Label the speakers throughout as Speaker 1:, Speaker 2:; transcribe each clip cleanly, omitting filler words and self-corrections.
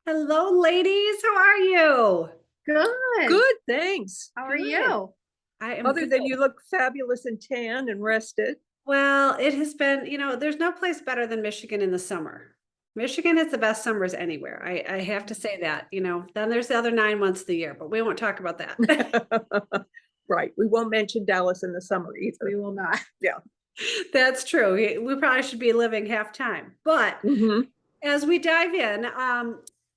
Speaker 1: Hello, ladies. How are you?
Speaker 2: Good.
Speaker 3: Good, thanks.
Speaker 2: How are
Speaker 1: Good.
Speaker 2: you?
Speaker 1: I am
Speaker 3: Other
Speaker 1: good.
Speaker 3: than you look fabulous and tan and rested.
Speaker 1: Well, it has been, there's no place better than Michigan in the summer. Michigan is the best summers anywhere. I have to say that, then there's the other 9 months of the year, but we won't talk about that.
Speaker 3: Right. We won't mention Dallas in the summer either.
Speaker 2: We will not.
Speaker 3: Yeah.
Speaker 1: That's true. We probably should be living half time, but
Speaker 3: Hmm.
Speaker 1: as we dive in,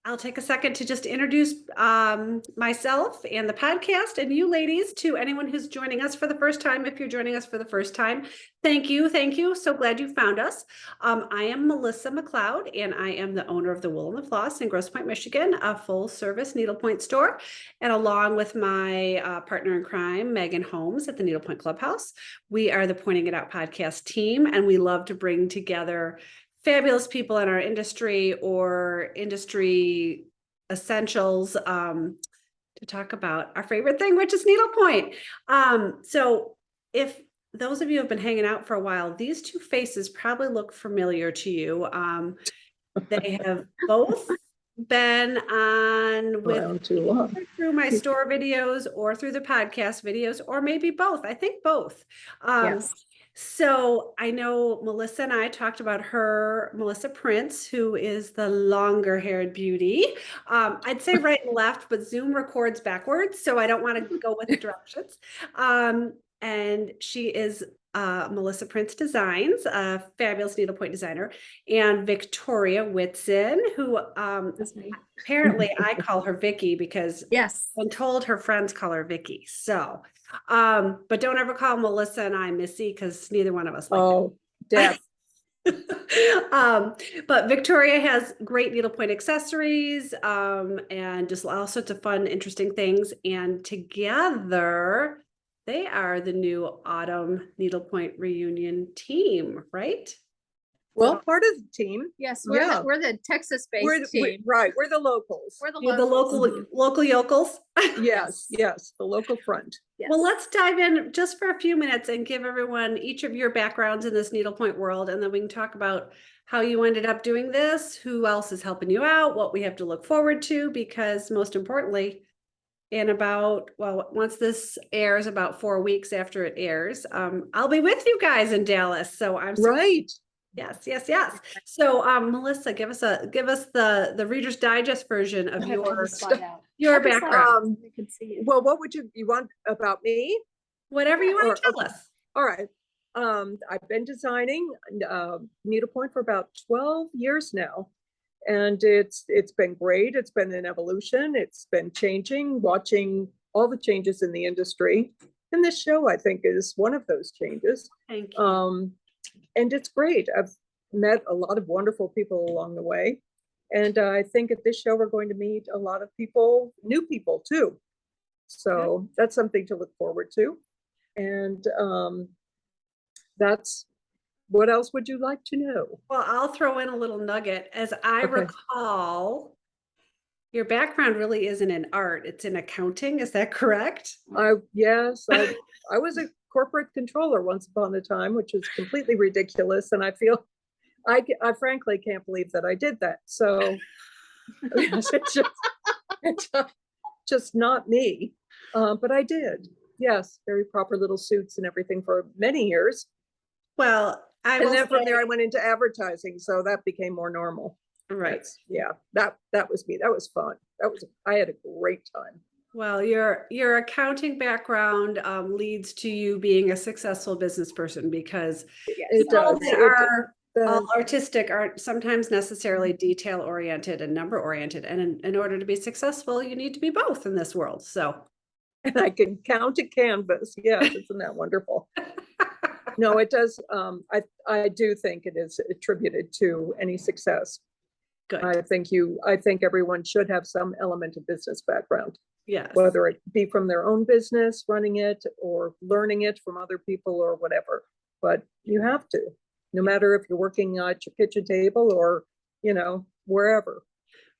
Speaker 1: I'll take a second to just introduce myself and the podcast and you ladies to anyone who's joining us for the first time. If you're joining us for the first time, thank you. Thank you. So glad you found us. I am Melissa McLeod, and I am the owner of the Wool and the Floss in Grosse Pointe, Michigan, a full service needlepoint store. And along with my partner in crime, Megan Holmes at the Needlepoint Clubhouse, we are the Pointing It Out podcast team, and we love to bring together fabulous people in our industry or industry essentials to talk about our favorite thing, which is needlepoint. So if those of you have been hanging out for a while, these two faces probably look familiar to you. They have both been on with
Speaker 3: Around too long.
Speaker 1: through my store videos or through the podcast videos, or maybe both. I think both.
Speaker 2: Yes.
Speaker 1: So I know Melissa and I talked about Melissa Prince, who is the longer haired beauty. I'd say right and left, but Zoom records backwards, so I don't want to go with the directions. And she is Melissa Prince Designs, a fabulous needlepoint designer, and Victoria Whitson, who
Speaker 2: That's me.
Speaker 1: apparently I call her Vicky because
Speaker 2: Yes.
Speaker 1: I'm told her friends call her Vicky. So, but don't ever call Melissa and I Missy because neither one of us like
Speaker 3: Oh, death.
Speaker 1: but Victoria has great needlepoint accessories, and just all sorts of fun, interesting things. And together they are the new Autumn Needlepoint Reunion team, right?
Speaker 3: Well, part of the team.
Speaker 2: Yes.
Speaker 3: Yeah.
Speaker 2: We're the Texas-based
Speaker 3: We're
Speaker 2: team.
Speaker 3: right. We're the locals.
Speaker 2: We're the
Speaker 1: You're the
Speaker 2: locals.
Speaker 1: local yokels.
Speaker 3: Yes, the local front.
Speaker 2: Yes.
Speaker 1: Well, let's dive in just for a few minutes and give everyone each of your backgrounds in this needlepoint world, and then we can talk about how you ended up doing this, who else is helping you out, what we have to look forward to, because most importantly, once this airs, about 4 weeks after it airs, I'll be with you guys in Dallas. So I'm
Speaker 3: Right.
Speaker 1: Yes. So, Melissa, give us the Reader's Digest version of your background.
Speaker 2: We can see you.
Speaker 3: Well, what would you want about me?
Speaker 1: Whatever you want to tell
Speaker 3: Okay.
Speaker 1: us.
Speaker 3: All right. I've been designing needlepoint for about 12 years now, and it's been great. It's been an evolution. It's been changing, watching all the changes in the industry. And this show, I think, is one of those changes.
Speaker 1: Thank you.
Speaker 3: And it's great. I've met a lot of wonderful people along the way. And I think at this show, we're going to meet a lot of people, new people too. So that's something to look forward to. And that's, what else would you like to know?
Speaker 1: Well, I'll throw in a little nugget. As I
Speaker 3: Okay.
Speaker 1: recall, your background really isn't in art, it's in accounting. Is that correct?
Speaker 3: Yes, I was a corporate controller once upon a time, which is completely ridiculous. And I feel, I frankly can't believe that I did that. So it's just not me. But I did. Yes, very proper little suits and everything for many years.
Speaker 1: Well,
Speaker 3: And then from there I went into advertising, so that became more normal.
Speaker 1: right.
Speaker 3: Yeah, that was me. That was fun. I had a great time.
Speaker 1: Well, your accounting background leads to you being a successful business person, because
Speaker 3: It
Speaker 1: people
Speaker 3: does.
Speaker 1: that are all
Speaker 3: does.
Speaker 1: artistic aren't sometimes necessarily detail oriented and number oriented. And in order to be successful, you need to be both in this world. So
Speaker 3: And I can count a canvas. Yes, isn't that wonderful? No, it does. I do think it is attributed to any success.
Speaker 1: good.
Speaker 3: I think everyone should have some element of business background,
Speaker 1: Yes.
Speaker 3: whether it be from their own business, running it, or learning it from other people or whatever. But you have to, no matter if you're working at your kitchen table or, wherever.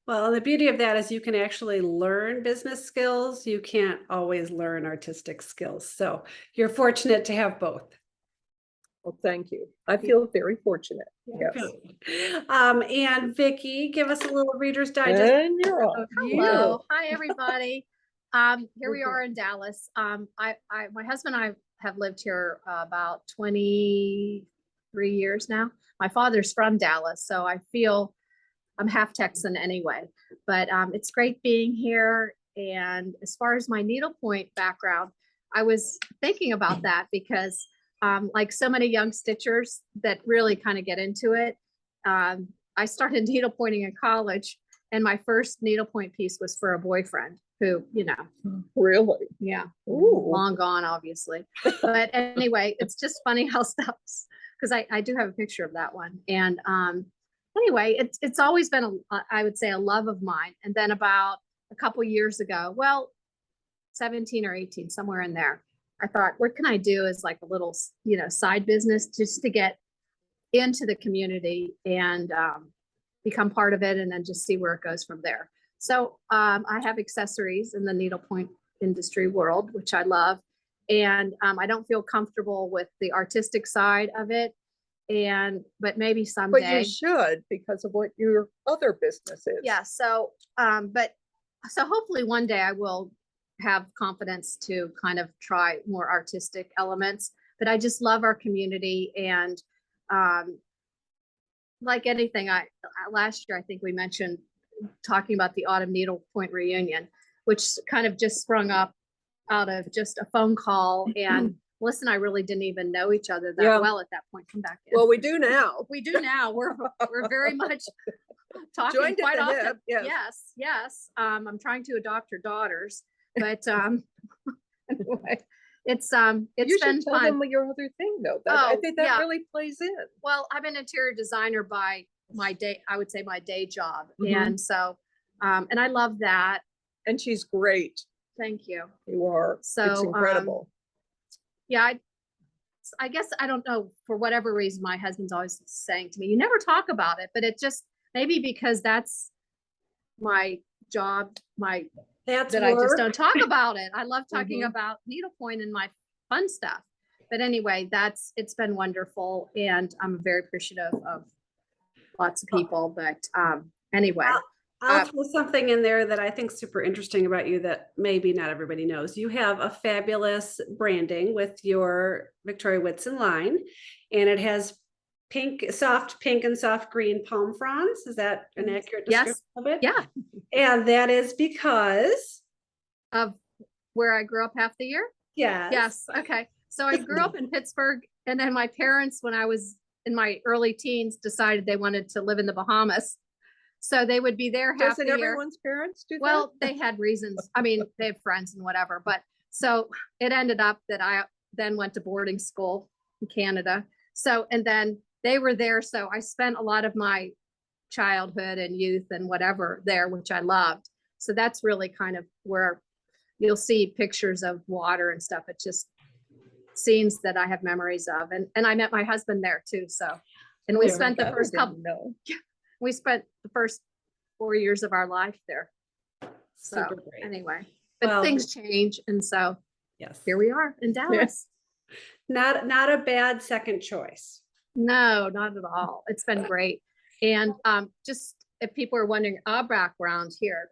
Speaker 1: Well, the beauty of that is you can actually learn business skills. You can't always learn artistic skills. So you're fortunate to have both.
Speaker 3: Well, thank you. I feel very fortunate. Yes.
Speaker 1: Good. And Vicky, give us a little Reader's Digest.
Speaker 3: And you're on.
Speaker 1: of you.
Speaker 2: Hello, hi, everybody. Here we
Speaker 3: Okay.
Speaker 2: are in Dallas. My husband and I have lived here about 23 years now. My father's from Dallas, so I feel I'm half Texan anyway, but it's great being here. And as far as my needlepoint background, I was thinking about that because like so many young stitchers that really kind of get into it, I started needlepointing in college, and my first needlepoint piece was for a boyfriend who,
Speaker 3: Really?
Speaker 2: yeah,
Speaker 3: Ooh.
Speaker 2: long gone, obviously. But anyway, it's just funny how stuff's, because I do have a picture of that one. And anyway, it's always been, I would say, a love of mine. And then about a couple years ago, well, 17 or 18, somewhere in there, I thought, what can I do as like a little, side business just to get into the community and become part of it, and then just see where it goes from there. So I have accessories in the needlepoint industry world, which I love. And I don't feel comfortable with the artistic side of it. But maybe
Speaker 3: But
Speaker 2: someday.
Speaker 3: you should, because of what your other business is.
Speaker 2: Yeah. So, so hopefully one day I will have confidence to kind of try more artistic elements, but I just love our community. And like anything, last year, I think we mentioned talking about the Autumn Needlepoint Reunion, which kind of just sprung up out of just a phone call. And Melissa and I really didn't even know each other that
Speaker 3: Yeah.
Speaker 2: well at that point. Come back in.
Speaker 3: Well, we do now.
Speaker 2: We do now. We're very much talking
Speaker 3: Joined at
Speaker 2: quite
Speaker 3: the
Speaker 2: often.
Speaker 3: hip, yes.
Speaker 2: Yes. I'm trying to adopt her daughters, but anyway, it's
Speaker 3: You
Speaker 2: been
Speaker 3: should tell
Speaker 2: fun.
Speaker 3: them your other thing, though. I
Speaker 2: Oh,
Speaker 3: think that
Speaker 2: yeah.
Speaker 3: really plays in.
Speaker 2: Well, I'm an interior designer by my day, I would say my day job.
Speaker 3: Mhm.
Speaker 2: And so, and I love that.
Speaker 3: And she's great.
Speaker 2: Thank you.
Speaker 3: You are. It's
Speaker 2: So,
Speaker 3: incredible.
Speaker 2: Yeah, I guess, I don't know, for whatever reason, my husband's always saying to me, you never talk about it, but it just, maybe because that's my job,
Speaker 1: That's
Speaker 2: that I just
Speaker 1: work.
Speaker 2: don't talk about it. I love talking
Speaker 3: Mhm.
Speaker 2: about needlepoint and my fun stuff. But anyway, it's been wonderful, and I'm very appreciative of lots of people. But anyway,
Speaker 1: I'll throw something in there that I think is super interesting about you that maybe not everybody knows. You have a fabulous branding with your Victoria Whitson line, and it has soft pink and soft green palm fronds. Is that an accurate description of it?
Speaker 2: yeah,
Speaker 1: And that is because,
Speaker 2: of where I grew up half the year.
Speaker 1: yes.
Speaker 2: Okay. So I grew up in Pittsburgh, and then my parents, when I was in my early teens, decided they wanted to live in the Bahamas. So they would be there half
Speaker 3: Doesn't
Speaker 2: the year.
Speaker 3: everyone's parents do that?
Speaker 2: Well, they had reasons. I mean, they have friends and whatever, but so it ended up that I then went to boarding school in Canada. So, and then they were there. So I spent a lot of my childhood and youth and whatever there, which I loved. So that's really kind of where you'll see pictures of water and stuff. It's just scenes that I have memories of. And I met my husband there too. So, and we
Speaker 1: Yeah,
Speaker 2: spent the
Speaker 3: That I
Speaker 2: first
Speaker 3: didn't
Speaker 2: couple,
Speaker 3: know.
Speaker 2: we spent the first 4 years of our life there. So
Speaker 1: Super great.
Speaker 2: anyway, but
Speaker 1: Well,
Speaker 2: things change. And so
Speaker 1: yes.
Speaker 2: here we are in Dallas.
Speaker 1: Not a bad second choice.
Speaker 2: No, not at all. It's been great. And just if people are wondering our background here,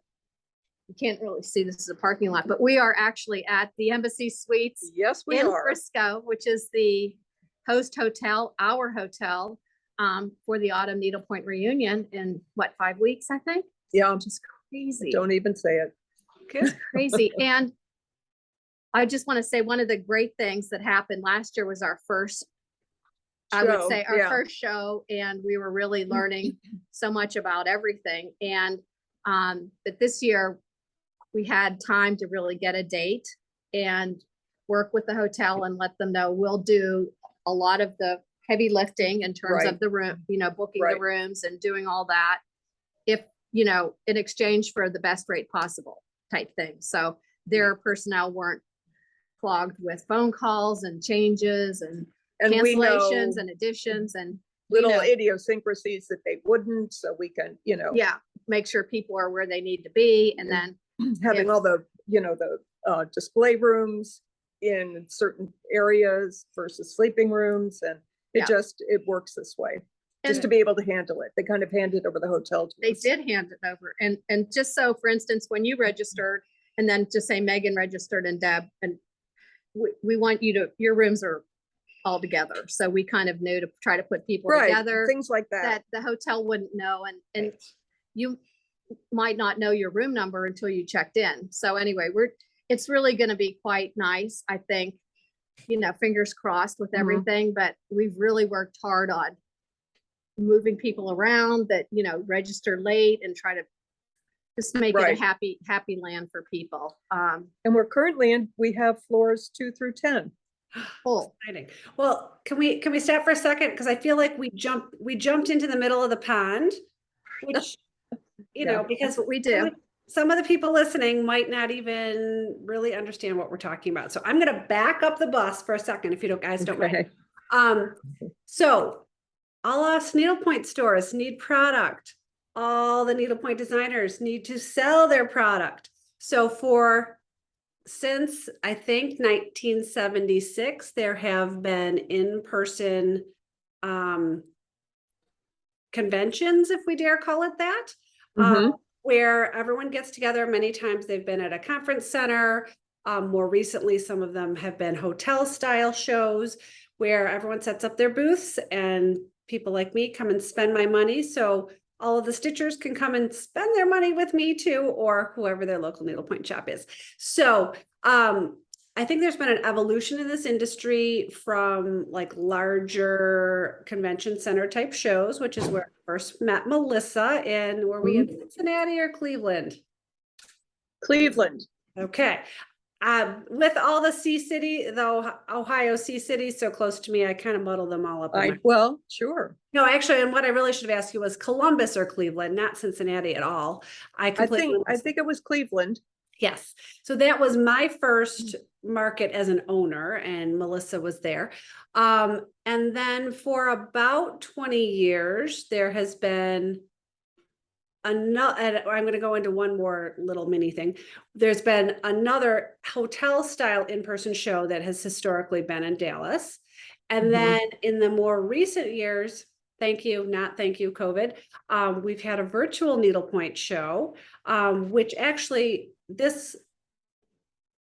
Speaker 2: you can't really see this as a parking lot, but we are actually at the Embassy Suites
Speaker 3: Yes, we
Speaker 2: in
Speaker 3: are.
Speaker 2: Frisco, which is the host hotel, our hotel, for the Autumn Needlepoint Reunion in 5 weeks, I think.
Speaker 3: Yeah,
Speaker 2: Just crazy.
Speaker 3: don't even say it.
Speaker 1: Good.
Speaker 2: Crazy. And I just want to say one of the great things that happened last year was our first, I would
Speaker 3: Show,
Speaker 2: say our
Speaker 3: yeah.
Speaker 2: first show, and we were really learning so much about everything. And but this year we had time to really get a date and work with the hotel and let them know we'll do a lot of the heavy lifting in terms
Speaker 3: Right.
Speaker 2: of the room, booking
Speaker 3: Right.
Speaker 2: the rooms and doing all that, if in exchange for the best rate possible type thing. So their personnel weren't clogged with phone calls and changes and
Speaker 3: And we know
Speaker 2: cancellations and additions, and
Speaker 3: little
Speaker 2: know.
Speaker 3: idiosyncrasies that they wouldn't, so we can,
Speaker 2: yeah, make sure people are where they need to be. And then
Speaker 3: having
Speaker 2: if-
Speaker 3: all the, the display rooms in certain areas versus sleeping rooms. And It just, it works this way, just
Speaker 2: And
Speaker 3: to be able to handle it. They kind of handed over the hotel to
Speaker 2: they
Speaker 3: us.
Speaker 2: did hand it over. And just so, for instance, when you registered, and then just say Megan registered and Deb, and we want you to, your rooms are all together. So we kind of knew to try to put people
Speaker 3: Right,
Speaker 2: together
Speaker 3: things like that.
Speaker 2: that the hotel wouldn't know. And you might not know your room number until you checked in. So anyway, it's really going to be quite nice, I think, you know, fingers crossed with
Speaker 3: Mhm.
Speaker 2: everything, but we've really worked hard on moving people around that, you know, register late and try to just make it
Speaker 3: Right.
Speaker 2: a happy land for people.
Speaker 3: And we're currently in, we have floors 2 through 10.
Speaker 2: Full.
Speaker 1: Exciting. Well, can we stop for a second? Because I feel like we jumped into the middle of the pond, which, you know,
Speaker 2: Yeah,
Speaker 1: because
Speaker 2: that's what we do.
Speaker 1: some of the people listening might not even really understand what we're talking about. So I'm going to back up the bus for a second, if you guys don't mind.
Speaker 3: Okay.
Speaker 1: So all us needlepoint stores need product. All the needlepoint designers need to sell their product. So since I think 1976, there have been in-person conventions, if we dare call it that,
Speaker 3: Mhm.
Speaker 1: where everyone gets together. Many times they've been at a conference center. More recently, some of them have been hotel style shows where everyone sets up their booths and people like me come and spend my money. So all of the stitchers can come and spend their money with me too, or whoever their local needlepoint shop is. So I think there's been an evolution in this industry from like larger convention center type shows, which is where I first met Melissa. And were we in Cincinnati or Cleveland?
Speaker 3: Cleveland.
Speaker 1: Okay. With all the Sea City, though, Ohio Sea Cities so close to me, I kind of muddle them all up.
Speaker 3: Well, sure.
Speaker 1: No, actually, and what I really should have asked you was Columbus or Cleveland, not Cincinnati at all.
Speaker 3: I think it was Cleveland.
Speaker 1: Yes. So that was my first market as an owner, and Melissa was there. And then for about 20 years, there has been another, I'm going to go into one more little mini thing. There's been another hotel style in-person show that has historically been in Dallas. And then in the more recent years, thank you, not thank you, COVID, we've had a virtual needlepoint show, which actually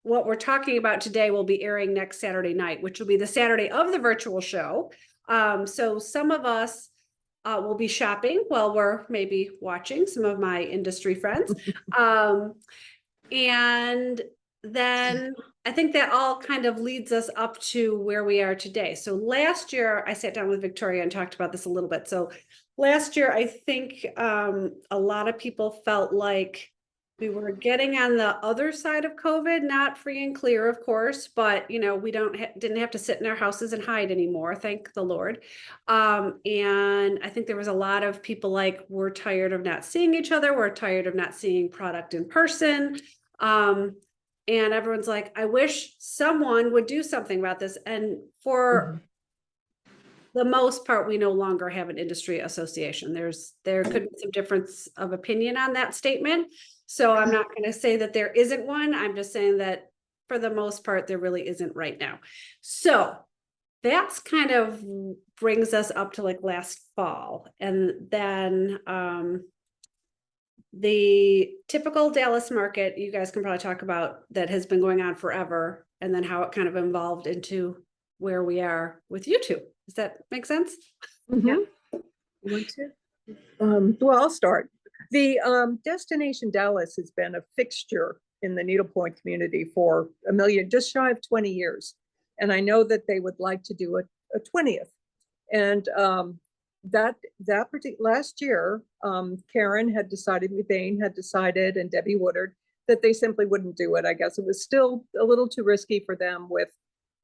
Speaker 1: what we're talking about today will be airing next Saturday night, which will be the Saturday of the virtual show. So some of us will be shopping while we're maybe watching, some of my industry friends. And then I think that all kind of leads us up to where we are today. So last year I sat down with Victoria and talked about this a little bit. So last year, I think a lot of people felt like we were getting on the other side of COVID, not free and clear, of course, but you know, we didn't have to sit in our houses and hide anymore, thank the Lord. And I think there was a lot of people like, we're tired of not seeing each other, we're tired of not seeing product in person. And everyone's like, I wish someone would do something about this. And for the most part, we no longer have an industry association. There could be some difference of opinion on that statement. So I'm not going to say that there isn't one. I'm just saying that for the most part, there really isn't right now. So that's kind of brings us up to like last fall. And then the typical Dallas market, you guys can probably talk about, that has been going on forever, and then how it kind of evolved into where we are with you two. Does that make sense?
Speaker 2: Yeah. You want to?
Speaker 3: Well, I'll start. The Destination Dallas has been a fixture in the needlepoint community for just shy of 20 years. And I know that they would like to do a 20th. And that particular last year, Karen had decided, Methane had decided, and Debbie Woodard, that they simply wouldn't do it. I guess it was still a little too risky for them with,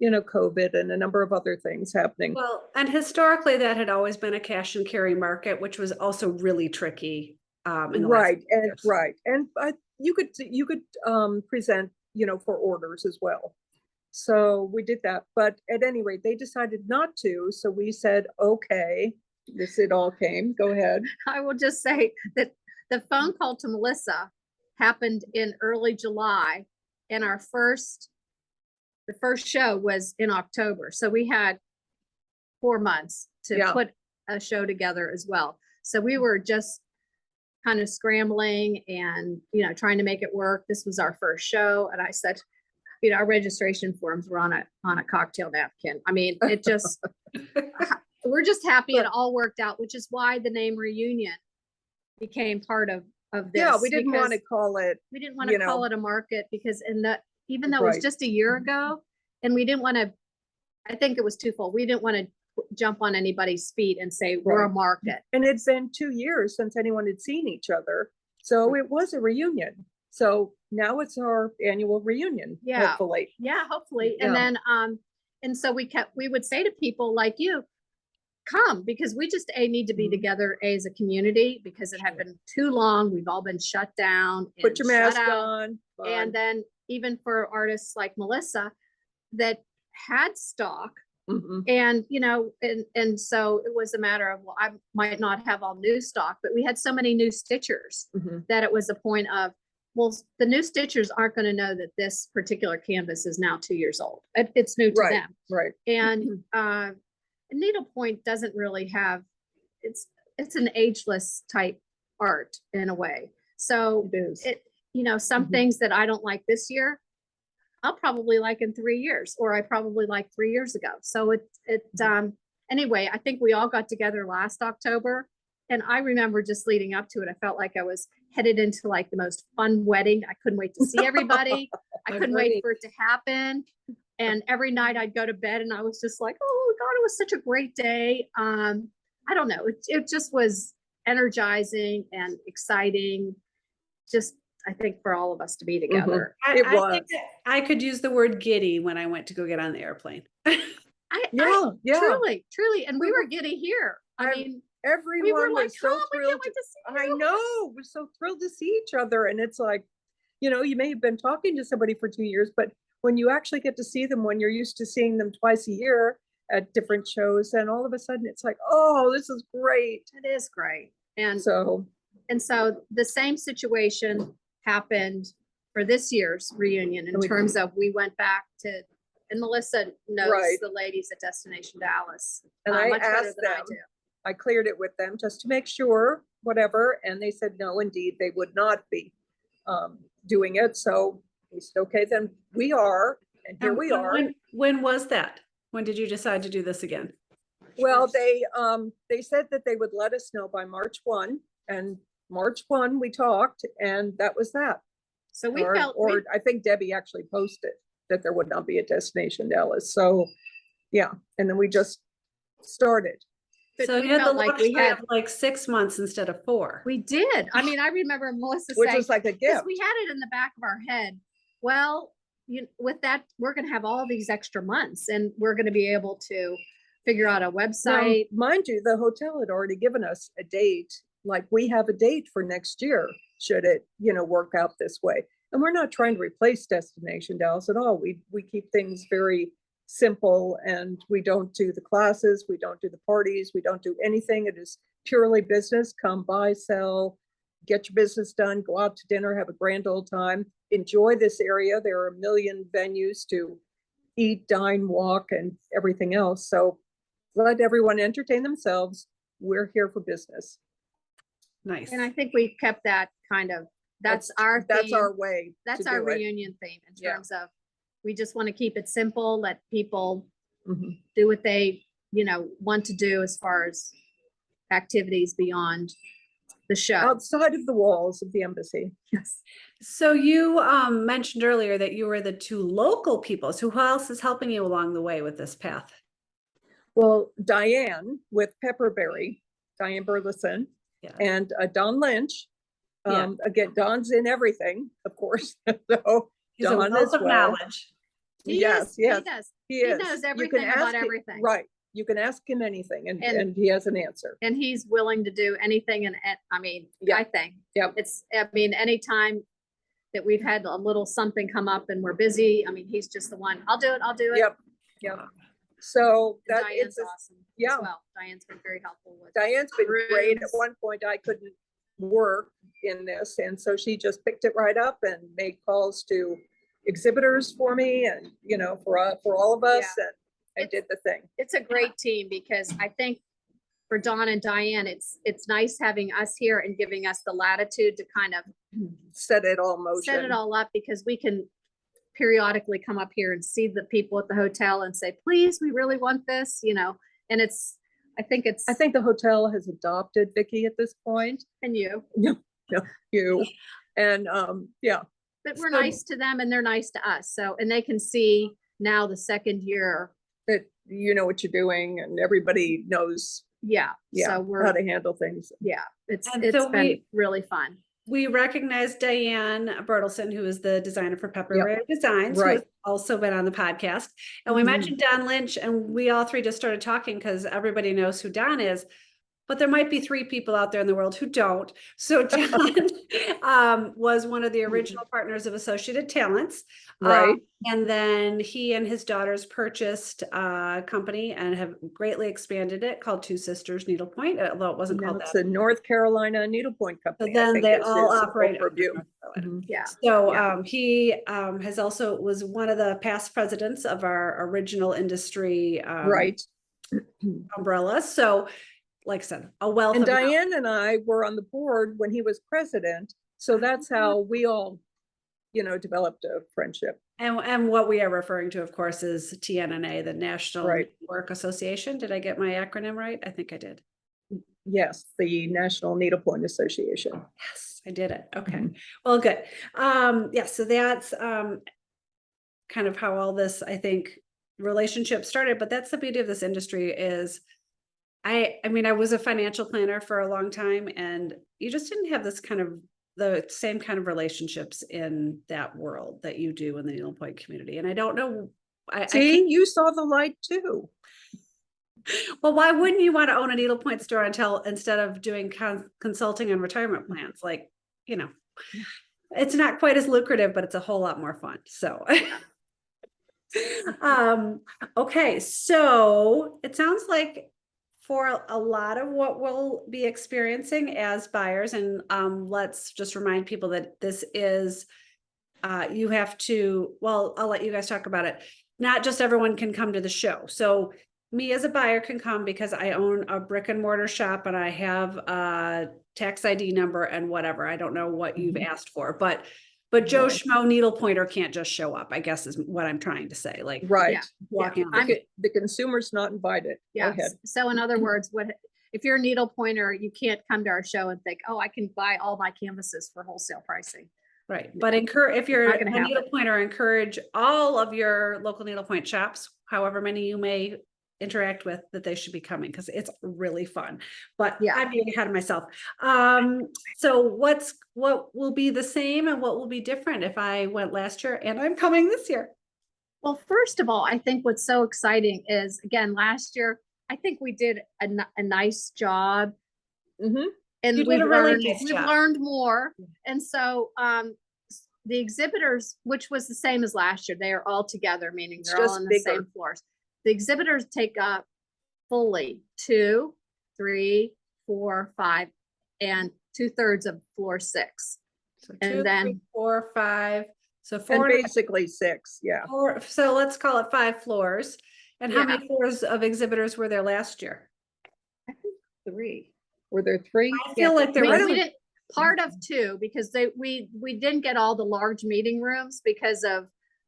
Speaker 3: COVID and a number of other things happening.
Speaker 1: Well, and historically that had always been a cash and carry market, which was also really tricky. In the last few years.
Speaker 3: Right. And you could present, for orders as well. So we did that, but at any rate, they decided not to. So we said, okay, it all came. Go ahead.
Speaker 2: I will just say that the phone call to Melissa happened in early July, and the first show was in October. So we had 4 months to
Speaker 3: Yeah.
Speaker 2: put a show together as well. So we were just kind of scrambling and, trying to make it work. This was our first show. And I said, our registration forms were on a cocktail napkin. I mean, it just, we're just happy it all worked out, which is why the name Reunion became part of this.
Speaker 3: Yeah, we didn't want to
Speaker 2: because
Speaker 3: call it,
Speaker 2: we didn't want to call it a market because even though it was
Speaker 3: Right.
Speaker 2: just a year ago, and we didn't want to, I think it was twofold. We didn't want to jump on anybody's feet and say we're a
Speaker 3: Right.
Speaker 2: market.
Speaker 3: and it's been 2 years since anyone had seen each other. So it was a reunion. So now it's our annual reunion,
Speaker 2: Yeah.
Speaker 3: hopefully.
Speaker 2: Yeah, hopefully. And
Speaker 3: Yeah.
Speaker 2: then, and so we would say to people like you, come, because we just need to be
Speaker 3: Mhm.
Speaker 2: together as a community, because it had been too long. We've all been shut down.
Speaker 3: Put your
Speaker 2: and shut
Speaker 3: mask
Speaker 2: out.
Speaker 3: on.
Speaker 2: And then even for artists like Melissa that had stock,
Speaker 3: Mhm.
Speaker 2: and and so it was a matter of, well, I might not have all new stock, but we had so many new stitchers
Speaker 3: Mhm.
Speaker 2: that it was a point of, well, the new stitchers aren't going to know that this particular canvas is now 2 years old. It's new to
Speaker 3: Right.
Speaker 2: them.
Speaker 3: Right.
Speaker 2: And needlepoint doesn't really have, it's an ageless type art in a way. So
Speaker 3: It is.
Speaker 2: some
Speaker 3: Mhm.
Speaker 2: things that I don't like this year, I'll probably like in 3 years, or I probably liked 3 years ago. So anyway, I think we all got together last October, and I remember just leading up to it, I felt like I was headed into like the most fun wedding. I couldn't wait to see everybody. I couldn't wait
Speaker 3: Agreed.
Speaker 2: for it to happen. And every night I'd go to bed and I was just like, oh God, it was such a great day. I don't know. It just was energizing and exciting. Just, I think, for all of us to be together.
Speaker 3: It
Speaker 1: I
Speaker 3: was.
Speaker 1: think that I could use the word giddy when I went to go get on the airplane.
Speaker 3: Yeah. Yeah.
Speaker 2: Truly. And we
Speaker 3: We
Speaker 2: were
Speaker 3: were-
Speaker 2: getting here. I
Speaker 3: I-
Speaker 2: mean,
Speaker 3: Everyone
Speaker 2: we were like,
Speaker 3: was so
Speaker 2: come, we
Speaker 3: thrilled.
Speaker 2: can't wait to see
Speaker 3: I
Speaker 2: you.
Speaker 3: know. We're so thrilled to see each other. And it's like, you may have been talking to somebody for 2 years, but when you actually get to see them, when you're used to seeing them twice a year at different shows, and all of a sudden it's like, oh, this is great.
Speaker 2: It is great. And
Speaker 3: So
Speaker 2: the same situation happened for this year's reunion in
Speaker 3: And we-
Speaker 2: terms of, we went back to, and Melissa knows
Speaker 3: Right.
Speaker 2: the ladies at Destination Dallas
Speaker 3: And I
Speaker 2: much better
Speaker 3: asked
Speaker 2: than I
Speaker 3: them,
Speaker 2: do.
Speaker 3: I cleared it with them just to make sure, whatever, and they said, no, indeed, they would not be doing it. So we said, okay, then we are, and here
Speaker 1: And
Speaker 3: we are.
Speaker 1: When was that? When did you decide to do this again?
Speaker 3: Well, they said that they would let us know by March 1, and March 1, we talked, and that was that.
Speaker 2: So we
Speaker 3: Or,
Speaker 2: felt,
Speaker 3: or I think Debbie actually posted that there would not be a Destination Dallas. So, yeah, and then we just started.
Speaker 2: but
Speaker 1: So
Speaker 2: we
Speaker 1: you had the
Speaker 2: felt like we
Speaker 1: luxury
Speaker 2: had,
Speaker 1: of like 6 months instead of 4.
Speaker 2: we did. I mean, I remember Melissa
Speaker 3: Which
Speaker 2: saying,
Speaker 3: was like a
Speaker 2: because
Speaker 3: gift.
Speaker 2: we had it in the back of our head, well, with that, we're going to have all these extra months, and we're going to be able to figure out a
Speaker 3: Now,
Speaker 2: website.
Speaker 3: mind you, the hotel had already given us a date, like we have a date for next year, should it, work out this way. And we're not trying to replace Destination Dallas at all. We keep things very simple, and we don't do the classes, we don't do the parties, we don't do anything. It is purely business. Come buy, sell, get your business done, go out to dinner, have a grand old time, enjoy this area. There are a million venues to eat, dine, walk, and everything else. So let everyone entertain themselves. We're here for business.
Speaker 1: Nice.
Speaker 2: And I think we kept that kind of, that's our
Speaker 3: That's
Speaker 2: theme.
Speaker 3: our way.
Speaker 2: That's
Speaker 3: to
Speaker 2: our
Speaker 3: do it.
Speaker 2: reunion theme in
Speaker 3: Yeah.
Speaker 2: terms of, we just want to keep it simple, let people
Speaker 3: Mhm.
Speaker 2: do what they, want to do as far as activities beyond the show.
Speaker 3: Outside of the walls of the embassy.
Speaker 2: Yes.
Speaker 1: So you mentioned earlier that you were the 2 local people. So who else is helping you along the way with this path?
Speaker 3: Well, Diane with Pepperberry, Diane Burleson,
Speaker 1: Yeah.
Speaker 3: and Don Lynch.
Speaker 1: Yeah.
Speaker 3: Again, Don's in everything, of course. So
Speaker 1: He's a
Speaker 3: Don
Speaker 1: wealth
Speaker 3: as
Speaker 1: of
Speaker 3: well.
Speaker 1: knowledge.
Speaker 3: Yes,
Speaker 2: He
Speaker 3: yes,
Speaker 2: does.
Speaker 3: he
Speaker 2: He
Speaker 3: is.
Speaker 2: knows
Speaker 3: You can
Speaker 2: everything about
Speaker 3: ask him-
Speaker 2: everything.
Speaker 3: Right. You can ask him anything, and
Speaker 2: And-
Speaker 3: he has an answer.
Speaker 2: And he's willing to do anything. And I mean,
Speaker 3: Yeah.
Speaker 2: I think
Speaker 3: Yep.
Speaker 2: anytime that we've had a little something come up and we're busy, I mean, he's just the one, I'll do it.
Speaker 3: Yep, yep. So
Speaker 2: And
Speaker 3: that
Speaker 2: Diane's
Speaker 3: it's
Speaker 2: awesome
Speaker 3: yeah.
Speaker 2: as well. Diane's been very helpful with.
Speaker 3: Diane's been great. At
Speaker 2: rooms.
Speaker 3: one point, I couldn't work in this, and so she just picked it right up and made calls to exhibitors for me, and for all of us. And and did the thing.
Speaker 2: It's a great team because I think for Dawn and Diane, it's nice having us here and giving us the latitude to kind of
Speaker 3: Set it all in motion.
Speaker 2: set it all up, because we can periodically come up here and see the people at the hotel and say, please, we really want this, you know, and I think
Speaker 3: the hotel has adopted Vicky at this point.
Speaker 2: and you,
Speaker 3: You. And, yeah,
Speaker 2: but we're
Speaker 3: So-
Speaker 2: nice to them and they're nice to us. So, and they can see now the second year.
Speaker 3: that you know what you're doing and everybody knows,
Speaker 2: Yeah.
Speaker 3: yeah,
Speaker 2: So
Speaker 3: how
Speaker 2: we're,
Speaker 3: to handle things.
Speaker 2: yeah, it's
Speaker 1: And
Speaker 2: been
Speaker 1: so
Speaker 2: really fun.
Speaker 1: we recognize Diane Bertelson, who is the designer for Pepper
Speaker 3: Yep.
Speaker 1: Ray Designs, who has
Speaker 3: Right.
Speaker 1: also been on the podcast. And we
Speaker 2: Mhm.
Speaker 1: mentioned Don Lynch, and we all three just started talking because everybody knows who Don is. But there might be 3 people out there in the world who don't. So Don was one of the original partners of Associated Talents.
Speaker 3: Right.
Speaker 1: And then he and his daughters purchased a company and have greatly expanded it called Two Sisters Needlepoint, although it wasn't
Speaker 3: Now
Speaker 1: called
Speaker 3: it's
Speaker 1: that.
Speaker 3: the North Carolina Needlepoint
Speaker 1: So
Speaker 3: Company. I
Speaker 1: then
Speaker 3: think
Speaker 1: they
Speaker 3: is
Speaker 1: all
Speaker 3: his
Speaker 1: operate. under
Speaker 3: overview.
Speaker 1: North Carolina.
Speaker 3: Mhm.
Speaker 2: Yeah.
Speaker 1: So
Speaker 2: Yeah.
Speaker 1: he has also was one of the past presidents of our original industry
Speaker 3: Right.
Speaker 1: umbrella. So like I said, a wealth
Speaker 3: And
Speaker 1: of knowledge.
Speaker 3: Diane and I were on the board when he was president. So that's how we all, developed a friendship.
Speaker 1: And what we are referring to, of course, is TNNA, the National
Speaker 3: Right.
Speaker 1: Network Association. Did I get my acronym right? I think I did.
Speaker 3: Yes, the National Needlepoint Association.
Speaker 1: Yes, I did it. Okay.
Speaker 3: Mhm.
Speaker 1: Well, good. Yeah, so that's kind of how all this, I think, relationship started. But that's the beauty of this industry is I mean, I was a financial planner for a long time, and you just didn't have the same kind of relationships in that world that you do in the needlepoint community. And I don't know, I
Speaker 3: See, you saw the light too.
Speaker 1: well, why wouldn't you want to own a needlepoint store instead of doing consulting and retirement plans? Like, it's not quite as lucrative, but it's a whole lot more fun. So, okay. So it sounds like for a lot of what we'll be experiencing as buyers, and let's just remind people that this is, you have to, well, I'll let you guys talk about it. Not just everyone can come to the show. So me as a buyer can come because I own a brick and mortar shop and I have a tax ID number and whatever. I don't know what you've asked for, but Joe
Speaker 3: Right.
Speaker 1: Schmo needlepointer can't just show up, I guess is what I'm trying to say. Like
Speaker 3: Right.
Speaker 1: walking on.
Speaker 3: The consumer's not invited. Go ahead.
Speaker 2: Yes. So in other words, if you're a needlepointer, you can't come to our show and think, oh, I can buy all my canvases for wholesale pricing.
Speaker 1: Right, but if you're
Speaker 2: Not
Speaker 1: a
Speaker 2: gonna happen.
Speaker 1: needlepointer, encourage all of your local needlepoint shops, however many you may interact with, that they should be coming because it's really fun. But
Speaker 2: Yeah.
Speaker 1: I'm getting ahead of myself. So what will be the same and what will be different if I went last year and I'm coming this year?
Speaker 2: Well, first of all, I think what's so exciting is, again, last year, I think we did a nice job.
Speaker 3: Mhm.
Speaker 2: And
Speaker 1: You did
Speaker 2: we've
Speaker 1: a really
Speaker 2: learned,
Speaker 1: nice
Speaker 2: we've
Speaker 1: job.
Speaker 2: learned more. And so the exhibitors, which was the same as last year, they are all together, meaning
Speaker 3: It's
Speaker 2: they're all
Speaker 3: just
Speaker 2: on the
Speaker 3: bigger.
Speaker 2: same floors. The exhibitors take up fully 2, 3, 4, 5, and 2/3 of floor 6.
Speaker 1: So
Speaker 2: And
Speaker 1: 2, 3,
Speaker 2: then-
Speaker 1: 4, 5. So
Speaker 3: And
Speaker 1: 4,
Speaker 3: basically 6, yeah.
Speaker 1: so let's call it 5 floors. And how
Speaker 2: Yeah.
Speaker 1: many floors of exhibitors were there last year?
Speaker 2: I think 3.
Speaker 3: Were there 3?
Speaker 1: I feel like there
Speaker 2: We
Speaker 1: was.
Speaker 2: didn't, part of 2, because we didn't get all the large meeting rooms because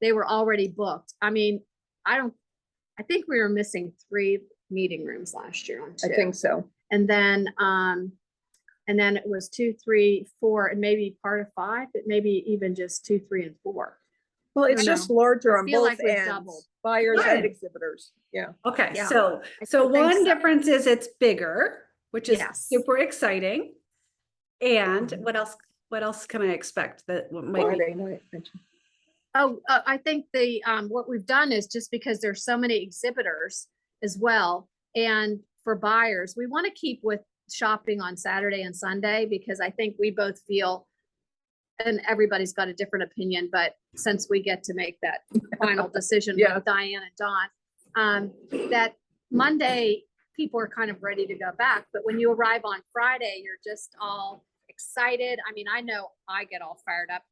Speaker 2: they were already booked. I mean, I think we were missing 3 meeting rooms last year on 2.
Speaker 3: I think so.
Speaker 2: And then it was 2, 3, 4, and maybe part of 5, but maybe even just 2, 3, and 4.
Speaker 3: Well, it's
Speaker 2: don't
Speaker 3: just larger
Speaker 2: I
Speaker 3: on
Speaker 2: feel
Speaker 3: both
Speaker 2: like we've
Speaker 3: ends,
Speaker 2: doubled.
Speaker 3: buyers and
Speaker 1: Good.
Speaker 3: exhibitors. Yeah.
Speaker 1: Okay,
Speaker 2: Yeah,
Speaker 1: so
Speaker 2: I
Speaker 1: so
Speaker 2: think
Speaker 1: one
Speaker 2: so.
Speaker 1: difference is it's bigger, which is
Speaker 2: Yes.
Speaker 1: super exciting. And what else can I expect that might be?
Speaker 3: Friday night.
Speaker 2: Oh, I think what we've done is, just because there's so many exhibitors as well, and for buyers, we want to keep with shopping on Saturday and Sunday, because I think we both feel, and everybody's got a different opinion, but since we get to make that final decision
Speaker 3: Yeah.
Speaker 2: with Diane and Dawn, that Monday, people are kind of ready to go back, but when you arrive on Friday, you're just all excited. I mean, I know I get all fired up,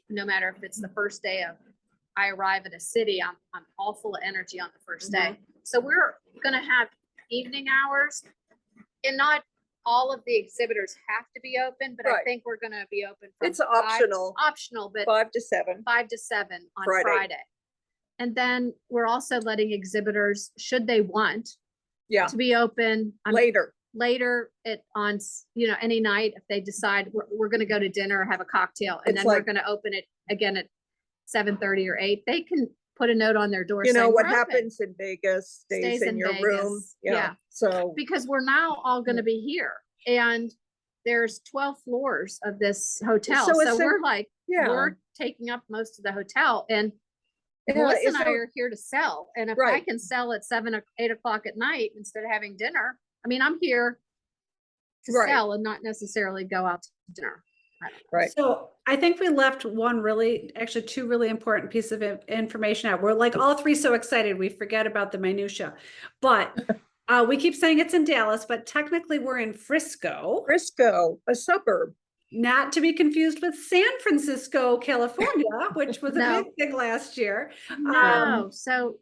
Speaker 2: no matter if it's the first day of, I arrive at a city, I'm all full of energy on the first day. So we're gonna have evening hours, and not all of the exhibitors have to be open, but I
Speaker 3: Right.
Speaker 2: think we're gonna be open from
Speaker 3: It's optional,
Speaker 2: optional, but
Speaker 3: 5 to 7.
Speaker 2: 5 to 7 on
Speaker 3: Friday.
Speaker 2: Friday. And then we're also letting exhibitors, should they want,
Speaker 3: Yeah,
Speaker 2: to be open
Speaker 3: later.
Speaker 2: later any night if they decide we're going to go to dinner or have a cocktail, and
Speaker 3: It's
Speaker 2: then we're
Speaker 3: like-
Speaker 2: going to open it again at 7:30 or 8. They can put a note on their door
Speaker 3: You know,
Speaker 2: saying,
Speaker 3: what
Speaker 2: "We're open,"
Speaker 3: happens in Vegas stays in your room.
Speaker 2: Vegas.
Speaker 3: Yeah, so,
Speaker 2: because we're now all going to be here, and there's 12 floors of this hotel,
Speaker 3: So
Speaker 2: so
Speaker 3: it's
Speaker 2: we're like,
Speaker 3: yeah.
Speaker 2: we're taking up most of the hotel, and
Speaker 3: Yeah,
Speaker 2: Melissa and
Speaker 3: is
Speaker 2: I
Speaker 3: there-
Speaker 2: are here to sell. And if I
Speaker 3: Right.
Speaker 2: can sell at 7 or 8 o'clock at night instead of having dinner, I mean, I'm here to
Speaker 3: Right.
Speaker 2: sell and not necessarily go out to dinner. I don't know.
Speaker 3: Right.
Speaker 1: So I think we left actually two really important pieces of information out. We're like all three so excited, we forget about the minutia. But we keep saying it's in Dallas, but technically we're in Frisco,
Speaker 3: Frisco, a suburb.
Speaker 1: not to be confused with San Francisco, California, which was a
Speaker 2: No.
Speaker 1: big thing last year.
Speaker 2: No, so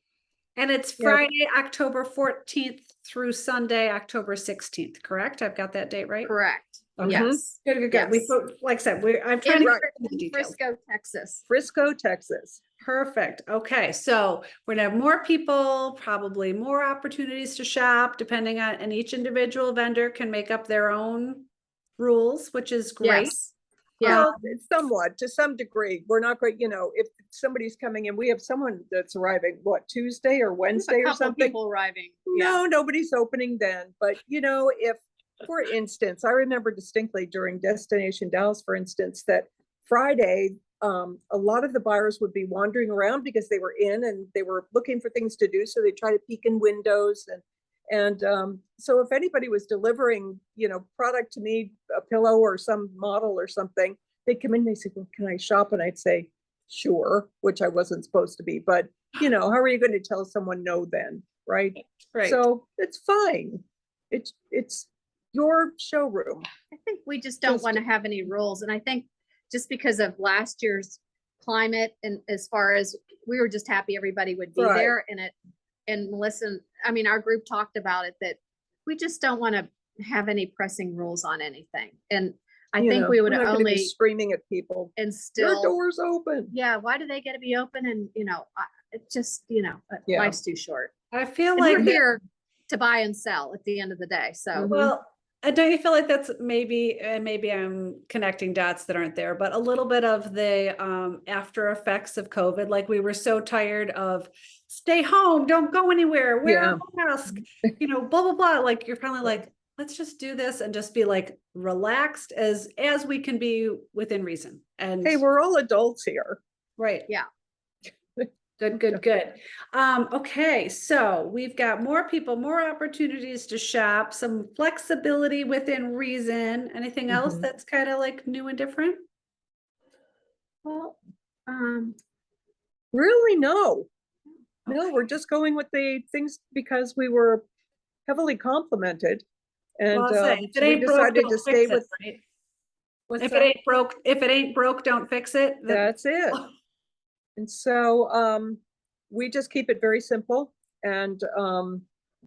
Speaker 1: And it's
Speaker 3: Yeah.
Speaker 1: Friday, October 14th through Sunday, October 16th, correct? I've got that date right?
Speaker 2: correct.
Speaker 1: Okay.
Speaker 2: Yes.
Speaker 1: Good, good, good. We,
Speaker 2: Yes.
Speaker 1: like I said, I'm trying
Speaker 2: In
Speaker 1: to
Speaker 3: Right.
Speaker 1: get the details.
Speaker 2: Frisco, Texas.
Speaker 3: Frisco, Texas.
Speaker 1: Perfect. Okay, so we're gonna have more people, probably more opportunities to shop, depending on, and each individual vendor can make up their own rules, which is great.
Speaker 2: Yes. Yeah.
Speaker 3: Well, somewhat, to some degree. We're not going, if somebody's coming in, we have someone that's arriving, what, Tuesday or
Speaker 2: There's a
Speaker 3: Wednesday or
Speaker 2: couple
Speaker 3: something?
Speaker 2: people arriving. Yeah.
Speaker 3: No, nobody's opening then. But if, for instance, I remember distinctly during Destination Dallas, for instance, that Friday, a lot of the buyers would be wandering around because they were in and they were looking for things to do. So they try to peek in windows and so if anybody was delivering, product to me, a pillow or some model or something, they'd come in, they say, well, can I shop? And I'd say, sure, which I wasn't supposed to be, but how are you going to tell someone no then? Right.
Speaker 1: Right.
Speaker 3: So it's fine. It's your showroom.
Speaker 2: I think we just don't
Speaker 3: Just-
Speaker 2: want to have any rules. And I think just because of last year's climate, and as far as we were just happy everybody would be
Speaker 3: Right.
Speaker 2: there, and Melissa, I mean, our group talked about it, that we just don't want to have any pressing rules on anything. And I think we would
Speaker 3: we're not gonna be
Speaker 2: only
Speaker 3: screaming at people. Your
Speaker 2: instill,
Speaker 3: door's open.
Speaker 2: yeah, why do they get to be open? And, it just,
Speaker 3: Yeah.
Speaker 2: life's too short.
Speaker 1: I feel
Speaker 2: And
Speaker 1: like
Speaker 2: we're here to buy and sell at the end of the day. So
Speaker 3: Mhm.
Speaker 1: well, don't you feel like that's maybe, and maybe I'm connecting dots that aren't there, but a little bit of the after effects of COVID, like we were so tired of stay home, don't go anywhere, wear a mask, blah, blah, blah. Like you're finally like, let's just do this and just be like relaxed as we can be within reason. And
Speaker 3: Hey, we're all adults here.
Speaker 1: right.
Speaker 2: Yeah.
Speaker 1: Good, good, good. Okay, so we've got more people, more opportunities to shop, some flexibility within reason. Anything else
Speaker 3: Mhm.
Speaker 1: that's kind of like new and different?
Speaker 2: well,
Speaker 3: Really, no. No, we're just going with the things because we were heavily complimented. And
Speaker 1: Well, I'll say, if it
Speaker 3: we
Speaker 1: ain't broke,
Speaker 3: decided
Speaker 1: don't
Speaker 3: to
Speaker 1: fix
Speaker 3: stay
Speaker 1: it,
Speaker 3: with.
Speaker 1: right?
Speaker 3: what's
Speaker 1: If
Speaker 3: that?
Speaker 1: it ain't broke, don't fix it.
Speaker 3: That's it. And so we just keep it very simple and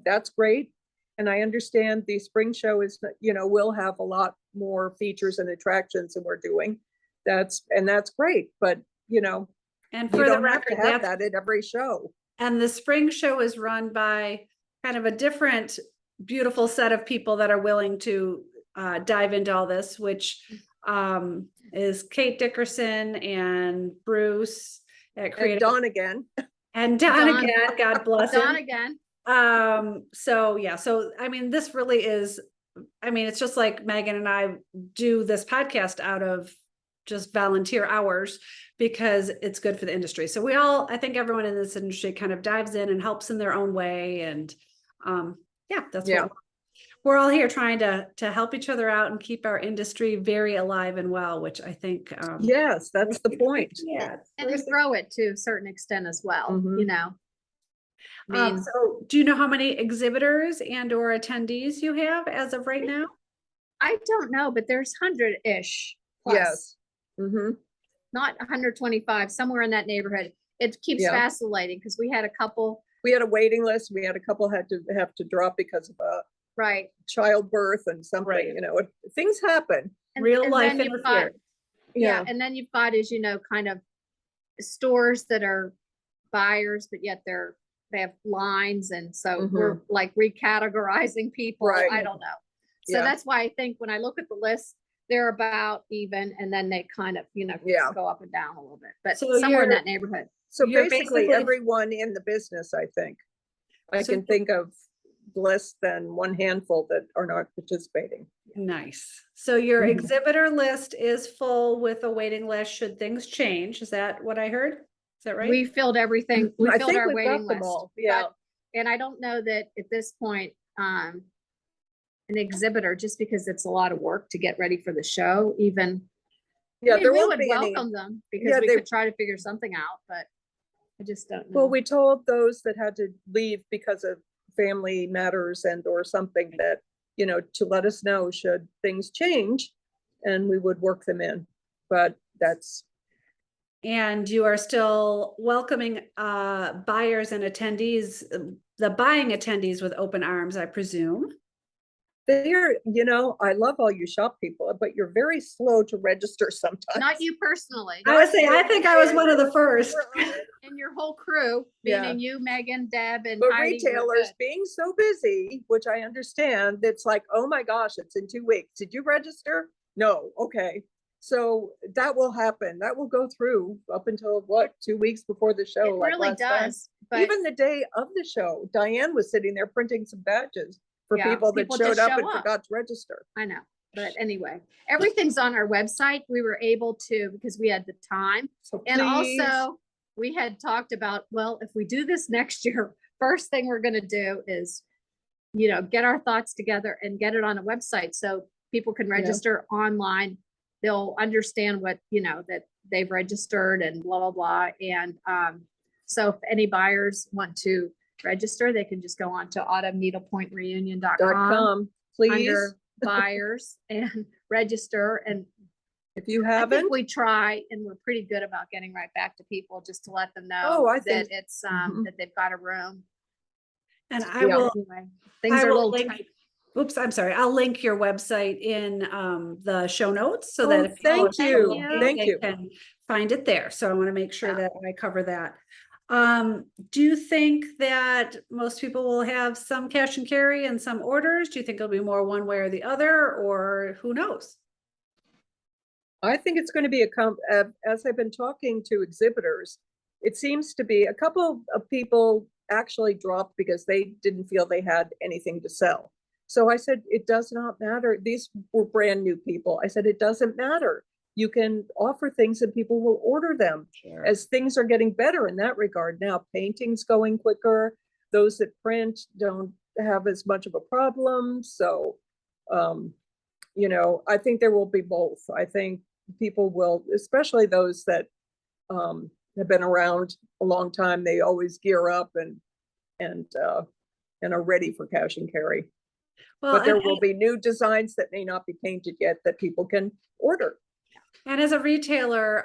Speaker 3: that's great. And I understand the spring show is, will have a lot more features and attractions than we're doing. That's great, but
Speaker 1: And
Speaker 3: you
Speaker 1: for the
Speaker 3: don't have to
Speaker 1: record,
Speaker 3: have
Speaker 1: that's,
Speaker 3: that at every show.
Speaker 1: and the spring show is run by kind of a different, beautiful set of people that are willing to dive into all this, which is Kate Dickerson and Bruce at
Speaker 3: And
Speaker 1: Creative,
Speaker 3: Dawn again.
Speaker 1: and Don
Speaker 2: Dawn.
Speaker 1: again, God bless
Speaker 2: Dawn
Speaker 1: him.
Speaker 2: again.
Speaker 1: So yeah, so I mean, this really is, I mean, it's just like Megan and I do this podcast out of just volunteer hours because it's good for the industry. So I think everyone in this industry kind of dives in and helps in their own way. And yeah, that's
Speaker 3: Yeah.
Speaker 1: what we're all here trying to help each other out and keep our industry very alive and well, which I think
Speaker 3: Yes, that's the point.
Speaker 1: yeah.
Speaker 2: And then grow it to a certain extent as well,
Speaker 3: Mhm.
Speaker 2: I mean,
Speaker 1: So do you know how many exhibitors and or attendees you have as of right now?
Speaker 2: I don't know, but there's 100-ish plus,
Speaker 3: Yes. Mhm.
Speaker 2: not 125, somewhere in that neighborhood. It keeps
Speaker 3: Yeah.
Speaker 2: vacillating because we had a couple
Speaker 3: we had a waiting list. We had a couple have to drop because of
Speaker 2: Right.
Speaker 3: childbirth and something,
Speaker 1: Right.
Speaker 3: you know, things happen.
Speaker 1: Real
Speaker 2: and
Speaker 1: life
Speaker 2: then you've got,
Speaker 1: interference.
Speaker 2: yeah, and then you've got, as you know, kind of stores that are buyers, but yet they have lines, and so we're like recategorizing people.
Speaker 3: Right.
Speaker 2: I don't know. So
Speaker 3: Yeah.
Speaker 2: that's why I think when I look at the list, they're about even, and then they kind of, you know,
Speaker 3: Yeah.
Speaker 2: go up and down a little bit, but
Speaker 1: So
Speaker 2: somewhere in
Speaker 1: you're-
Speaker 2: that neighborhood.
Speaker 3: So
Speaker 1: You're
Speaker 3: basically
Speaker 1: basically-
Speaker 3: everyone in the business, I think. I
Speaker 1: So
Speaker 3: can think of less than one handful that are not participating.
Speaker 1: Nice. So your
Speaker 3: Mhm.
Speaker 1: exhibitor list is full with a waiting list should things change. Is that what I heard? Is that right?
Speaker 2: We filled everything. We
Speaker 3: I
Speaker 2: filled
Speaker 3: think
Speaker 2: our
Speaker 3: we've
Speaker 2: waiting
Speaker 3: got them
Speaker 2: list.
Speaker 3: all. Yeah.
Speaker 2: And I don't know that at this point, an exhibitor, just because it's a lot of work to get ready for the show, even.
Speaker 3: Yeah,
Speaker 2: I mean,
Speaker 3: there
Speaker 2: we
Speaker 3: won't
Speaker 2: would
Speaker 3: be any.
Speaker 2: welcome them because
Speaker 3: Yeah,
Speaker 2: we
Speaker 3: they-
Speaker 2: could try to figure something out, but I just don't know.
Speaker 3: Well, we told those that had to leave because of family matters and or something that, you know, to let us know should things change, and we would work them in. But that's,
Speaker 1: And you are still welcoming buyers and attendees, the buying attendees with open arms, I presume.
Speaker 3: they're, you know, I love all you shop people, but you're very slow to register sometimes.
Speaker 2: Not you personally,
Speaker 1: I would say, I think I was one of the first.
Speaker 2: and your whole crew,
Speaker 3: Yeah.
Speaker 2: meaning you, Megan, Deb, and
Speaker 3: But
Speaker 2: Heidi. were
Speaker 3: retailers
Speaker 2: good.
Speaker 3: being so busy, which I understand, it's like, oh my gosh, it's in 2 weeks. Did you register? No. Okay. So that will happen. That will go through up until what, 2 weeks before the show?
Speaker 2: It
Speaker 3: like
Speaker 2: really
Speaker 3: last time.
Speaker 2: does, but
Speaker 3: Even the day of the show, Diane was sitting there printing some badges for
Speaker 2: Yeah,
Speaker 3: people that
Speaker 2: people
Speaker 3: showed
Speaker 2: just
Speaker 3: up
Speaker 2: show
Speaker 3: and
Speaker 2: up.
Speaker 3: forgot to register.
Speaker 2: I know. But anyway, everything's on our website. We were able to, because we had the time.
Speaker 3: So
Speaker 2: And
Speaker 3: please,
Speaker 2: also, we had talked about, well, if we do this next year, first thing we're gonna do is, you know, get our thoughts together and get it on a website so people can register online. They'll understand what, you know, that they've registered and blah, blah, blah. And so if any buyers want to register, they can just go on to autumnneedlepointreunion.com
Speaker 3: .com, please,
Speaker 2: under buyers and register. And
Speaker 3: if you
Speaker 2: I think
Speaker 3: haven't.
Speaker 2: we try, and we're pretty good about getting right back to people just to let them
Speaker 3: Oh,
Speaker 2: know
Speaker 3: I
Speaker 2: that
Speaker 3: think-
Speaker 2: it's
Speaker 3: Mhm.
Speaker 2: that they've got a room.
Speaker 1: And I
Speaker 3: Yeah.
Speaker 1: will,
Speaker 2: Anyway, things
Speaker 1: I
Speaker 2: are a
Speaker 1: will
Speaker 2: little
Speaker 1: link,
Speaker 2: tight.
Speaker 1: oops, I'm sorry. I'll link your website in the show notes so
Speaker 3: Oh,
Speaker 1: that if people
Speaker 3: thank
Speaker 1: are
Speaker 2: you.
Speaker 1: looking,
Speaker 3: Thank
Speaker 1: they
Speaker 3: you.
Speaker 1: can find it there. So I want to make sure
Speaker 2: Yeah.
Speaker 1: that I cover that. Do you think that most people will have some cash and carry and some orders? Do you think it'll be more one way or the other, or who knows?
Speaker 3: I think it's going to be as I've been talking to exhibitors, it seems to be a couple of people actually dropped because they didn't feel they had anything to sell. So I said, it does not matter. These were brand new people. I said, it doesn't matter. You can offer things and people will order them
Speaker 1: Sure.
Speaker 3: as things are getting better in that regard. Now painting's going quicker. Those that print don't have as much of a problem. So, you know, I think there will be both. I think people will, especially those that have been around a long time, they always gear up and are ready for cash and carry.
Speaker 1: Well,
Speaker 3: But there
Speaker 1: and-
Speaker 3: will be new designs that may not be painted yet that people can order.
Speaker 1: And as a retailer,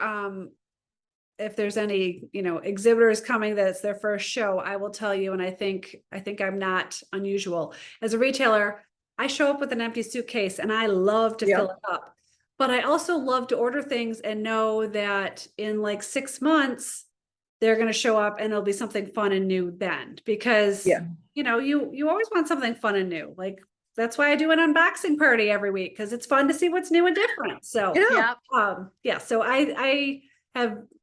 Speaker 1: if there's any, you know, exhibitors coming that it's their first show, I will tell you, and I think I'm not unusual. As a retailer, I show up with an empty suitcase and I love to
Speaker 3: Yeah.
Speaker 1: fill it up. But I also love to order things and know that in like 6 months, they're going to show up and it'll be something fun and new then. Because,
Speaker 3: Yeah.
Speaker 1: you know, you always want something fun and new. Like, that's why I do an unboxing party every week, because it's fun to see what's new and different. So
Speaker 3: Yeah.
Speaker 2: Yep.
Speaker 1: yeah, so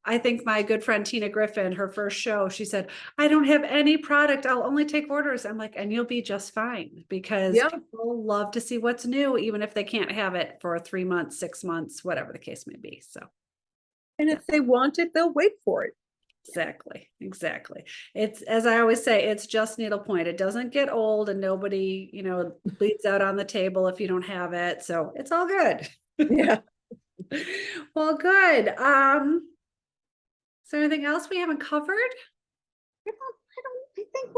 Speaker 1: I think my good friend Tina Griffin, her first show, she said, I don't have any product. I'll only take orders. I'm like, and you'll be just fine, because
Speaker 3: Yeah.
Speaker 1: people love to see what's new, even if they can't have it for 3 months, 6 months, whatever the case may be. So
Speaker 3: And if they want it, they'll wait for it.
Speaker 1: exactly. It's, as I always say, it's just needlepoint. It doesn't get old, and nobody, you know, bleeds out on the table if you don't have it. So it's all good.
Speaker 3: Yeah.
Speaker 1: Well, good. Is there anything else we haven't covered?
Speaker 2: I think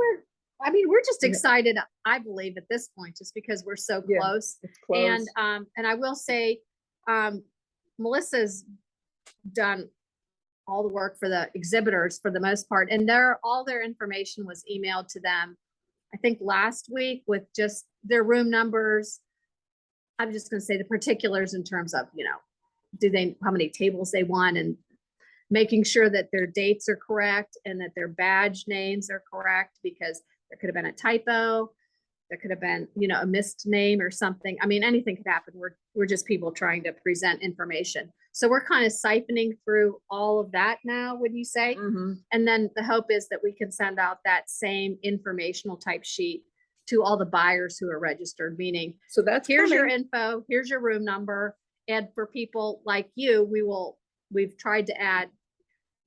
Speaker 2: I mean, we're just
Speaker 3: Yeah.
Speaker 2: excited, I believe at this point, just because we're so
Speaker 3: Yeah.
Speaker 2: close.
Speaker 3: It's closed.
Speaker 2: And I will say, Melissa's done all the work for the exhibitors for the most part. And all their information was emailed to them, I think last week, with just their room numbers. I'm just going to say the particulars in terms of, how many tables they want, and making sure that their dates are correct and that their badge names are correct, because there could have been a typo. There could have been, a missed name or something. I mean, anything could happen. We're just people trying to present information. So we're kind of siphoning through all of that now, would you say?
Speaker 3: Mhm.
Speaker 2: And then the hope is that we can send out that same informational type sheet to all the buyers who are registered, meaning
Speaker 3: So that's
Speaker 2: here's your
Speaker 3: coming.
Speaker 2: info, here's your room number. And for people like you, we've tried to add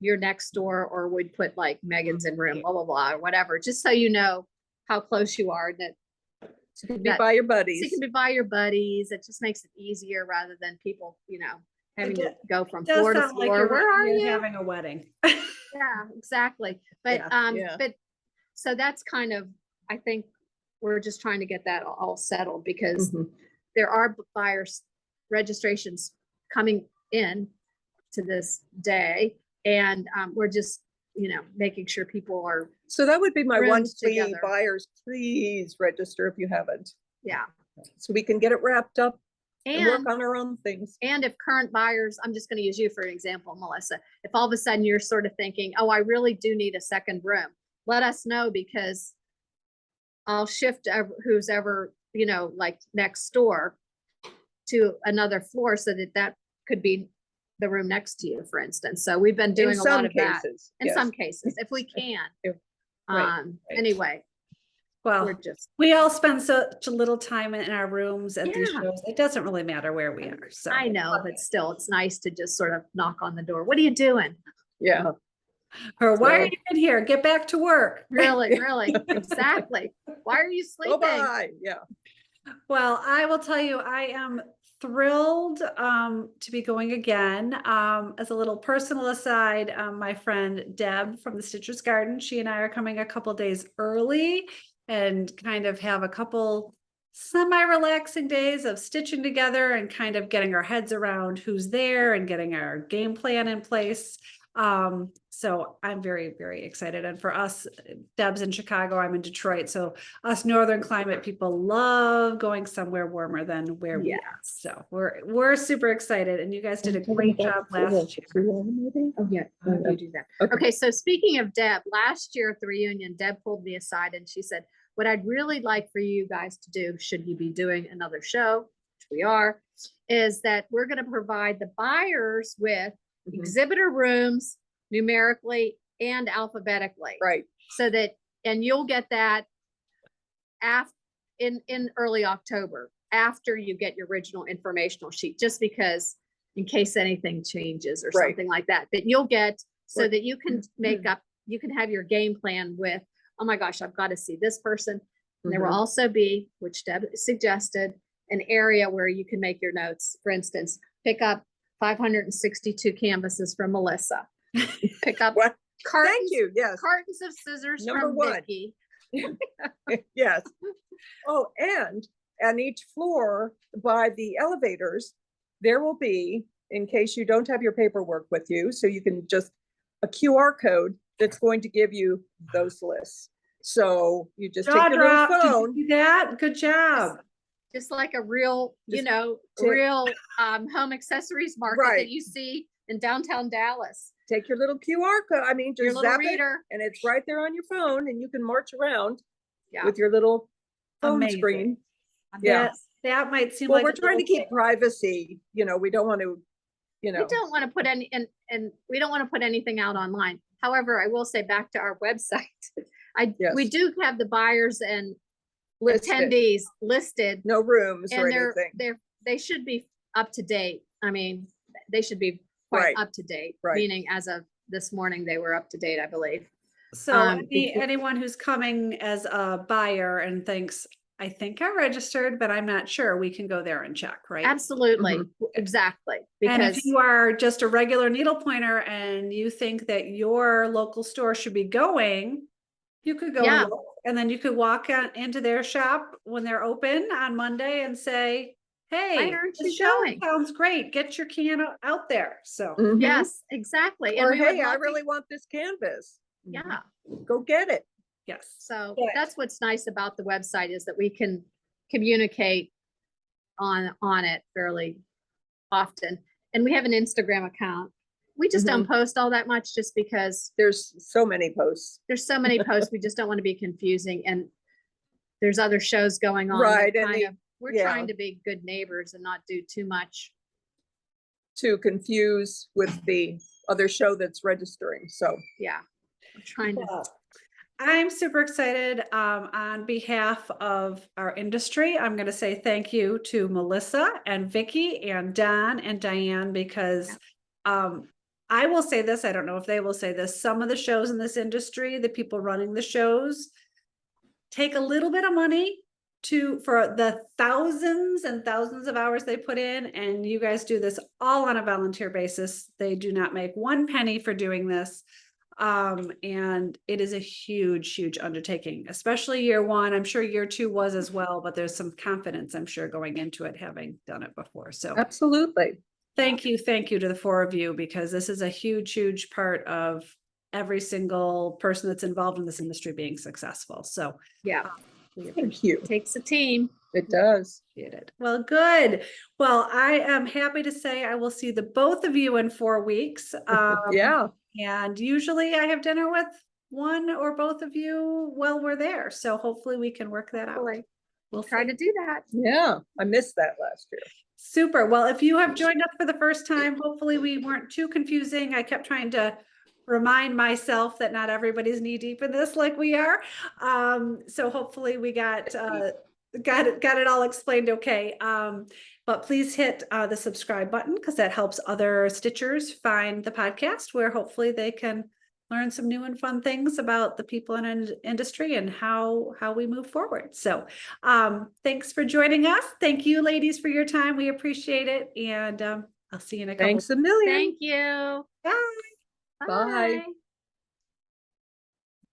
Speaker 2: your next door, or we'd put like Megan's in room, blah, blah, blah, or whatever, just so you know how close you are, that
Speaker 3: You can be by your
Speaker 2: so you
Speaker 3: buddies.
Speaker 2: can be by your buddies. It just makes it easier rather than people, having to go from
Speaker 1: Does
Speaker 2: floor to
Speaker 1: sound like
Speaker 2: floor.
Speaker 1: you're
Speaker 2: Where are
Speaker 1: you're
Speaker 2: you?
Speaker 1: having a wedding.
Speaker 2: Yeah, exactly. But,
Speaker 3: Yeah.
Speaker 2: but so that's kind of, I think we're just trying to get that all settled, because
Speaker 3: Mhm.
Speaker 2: there are buyers registrations coming in to this day. And, we're just, making sure people are,
Speaker 3: So that would be my one
Speaker 2: Rooms
Speaker 3: plea,
Speaker 2: together.
Speaker 3: buyers, please register if you haven't,
Speaker 2: yeah.
Speaker 3: so we can get it wrapped up and
Speaker 2: And,
Speaker 3: work on our own things.
Speaker 2: and if current buyers, I'm just going to use you for an example, Melissa, if all of a sudden you're sort of thinking, oh, I really do need a second room, let us know, because I'll shift who's ever, like next door to another floor, so that could be the room next to you, for instance. So we've been doing
Speaker 3: In
Speaker 2: a lot
Speaker 3: some
Speaker 2: of that
Speaker 3: cases,
Speaker 2: in
Speaker 3: yes.
Speaker 2: some cases, if we can.
Speaker 3: Yeah, right,
Speaker 2: Anyway, we're
Speaker 1: Well,
Speaker 2: just,
Speaker 1: we all spend such a little time in our rooms at these
Speaker 2: Yeah.
Speaker 1: shows. It doesn't really matter where we are, so.
Speaker 2: I know, but still, it's nice to just sort of knock on the door. What are you doing?
Speaker 3: Yeah,
Speaker 1: Or why are
Speaker 3: So-
Speaker 1: you in here? Get back to work.
Speaker 2: Really, really, exactly. Why are you
Speaker 3: go
Speaker 2: sleeping?
Speaker 3: by, yeah.
Speaker 1: Well, I will tell you, I am thrilled to be going again. As a little personal aside, my friend Deb from the Stitcher's Garden, she and I are coming a couple days early and kind of have a couple semi-relaxing days of stitching together and kind of getting our heads around who's there and getting our game plan in place. So I'm very, very excited. And for us, Deb's in Chicago, I'm in Detroit. So us northern climate people love going somewhere warmer than where we are. So we're super excited, and you guys did a great job last year.
Speaker 2: Oh, yeah, you do that.
Speaker 3: Okay.
Speaker 2: Okay, so speaking of Deb, last year at the reunion, Deb pulled me aside and she said, what I'd really like for you guys to do, should you be doing another show, which we are, is that we're going to provide the buyers with
Speaker 3: Mhm.
Speaker 2: exhibitor rooms numerically and alphabetically.
Speaker 3: Right,
Speaker 2: So that, and you'll get that in early October, after you get your original informational sheet, just because in case anything changes or
Speaker 3: Right.
Speaker 2: something like that, that you'll get, so
Speaker 3: Right.
Speaker 2: that you can make up, you can have your game plan with, oh my gosh, I've got to see this person. And there will
Speaker 3: Mhm.
Speaker 2: also be, which Deb suggested, an area where you can make your notes. For instance, pick up 562 canvases from Melissa. Pick up
Speaker 3: What? Thank
Speaker 2: cartons,
Speaker 3: you, yes,
Speaker 2: cartons of scissors
Speaker 3: Number
Speaker 2: from
Speaker 3: one.
Speaker 2: Vicky.
Speaker 3: yes. Oh, and on each floor by the elevators, there will be, in case you don't have your paperwork with you, so you can just, a QR code that's going to give you those lists. So you just
Speaker 1: Jaw
Speaker 3: take your little
Speaker 1: drop. Did you
Speaker 3: phone.
Speaker 1: do that? Good job.
Speaker 2: Just like a real,
Speaker 3: Just take-
Speaker 2: real home accessories market that
Speaker 3: Right.
Speaker 2: you see in downtown Dallas.
Speaker 3: Take your little QR code, I mean,
Speaker 2: Your
Speaker 3: just
Speaker 2: little
Speaker 3: zap it,
Speaker 2: reader.
Speaker 3: and it's right there on your phone, and you can march around
Speaker 2: Yeah.
Speaker 3: with your little phone
Speaker 1: Amazing.
Speaker 3: screen. Yeah.
Speaker 1: That might seem
Speaker 3: Well,
Speaker 1: like
Speaker 3: we're
Speaker 1: a
Speaker 3: trying to
Speaker 1: little
Speaker 3: keep
Speaker 1: thing.
Speaker 3: privacy, we don't want to,
Speaker 2: We don't want to put any, and we don't want to put anything out online. However, I will say, back to our website, we
Speaker 3: Yes.
Speaker 2: do have the buyers and
Speaker 3: list it.
Speaker 2: attendees listed,
Speaker 3: No rooms or
Speaker 2: and
Speaker 3: anything.
Speaker 2: they should be up to date. I mean, they should be quite
Speaker 3: Right.
Speaker 2: up to date,
Speaker 3: Right.
Speaker 2: meaning as of this morning, they were up to date, I believe.
Speaker 1: So
Speaker 2: before-
Speaker 1: anyone who's coming as a buyer and thinks, I think I registered, but I'm not sure, we can go there and check, right?
Speaker 2: Absolutely, exactly.
Speaker 1: And if
Speaker 2: Because
Speaker 1: you are just a regular needle pointer and you think that your local store should be going, you could go
Speaker 2: Yeah.
Speaker 1: look, and then you could walk into their shop when they're open on Monday and say, hey,
Speaker 2: aren't
Speaker 1: the
Speaker 2: you
Speaker 1: show
Speaker 2: going?
Speaker 1: sounds great. Get your can out there. So
Speaker 3: Mhm.
Speaker 2: Yes, exactly. And
Speaker 3: Or
Speaker 2: we would
Speaker 3: hey, I
Speaker 2: love to-
Speaker 3: really want this canvas.
Speaker 2: Yeah.
Speaker 3: Go get it.
Speaker 1: yes.
Speaker 2: So
Speaker 1: Good.
Speaker 2: that's what's nice about the website is that we can communicate on it fairly often. And we have an Instagram account. We just don't post all that much just because
Speaker 3: There's so many posts.
Speaker 2: there's so many posts. We just don't want to be confusing and there's other shows going on. that
Speaker 3: Right, and
Speaker 2: kind
Speaker 3: the-
Speaker 2: of- we're
Speaker 3: yeah.
Speaker 2: trying to be good neighbors and not do too much.
Speaker 3: To confuse with the other show that's registering. So
Speaker 2: Yeah. We're trying to,
Speaker 1: Well, I'm super excited on behalf of our industry. I'm going to say thank you to Melissa and Vicky and Don and Diane because I will say this, I don't know if they will say this, some of the shows in this industry, the people running the shows take a little bit of money for the thousands and thousands of hours they put in, and you guys do this all on a volunteer basis. They do not make one penny for doing this. And it is a huge undertaking, especially year one. I'm sure year two was as well, but there's some confidence, I'm sure, going into it, having done it before. So
Speaker 3: absolutely.
Speaker 1: thank you to the four of you, because this is a huge part of every single person that's involved in this industry being successful. So
Speaker 2: yeah.
Speaker 3: Thank you.
Speaker 2: It takes a team.
Speaker 3: It does.
Speaker 1: appreciate it. Well, good. Well, I am happy to say I will see the both of you in 4 weeks.
Speaker 3: Yeah.
Speaker 1: And usually I have dinner with one or both of you while we're there. So hopefully we can work that out.
Speaker 2: Hopefully.
Speaker 1: We'll
Speaker 2: Try
Speaker 1: see.
Speaker 2: to do that.
Speaker 3: Yeah. I missed that last year.
Speaker 1: Super. Well, if you have joined us for the first time, hopefully we weren't too confusing. I kept trying to remind myself that not everybody's knee deep in this like we are. So hopefully we got it all explained okay. But please hit the subscribe button because that helps other Stitchers find the podcast, where hopefully they can learn some new and fun things about the people in an industry and how we move forward. So thanks for joining us. Thank you, ladies, for your time. We appreciate it. And I'll see you in a couple.
Speaker 3: Thanks a million.
Speaker 2: Thank you.
Speaker 1: Bye.
Speaker 3: Bye.
Speaker 2: Bye.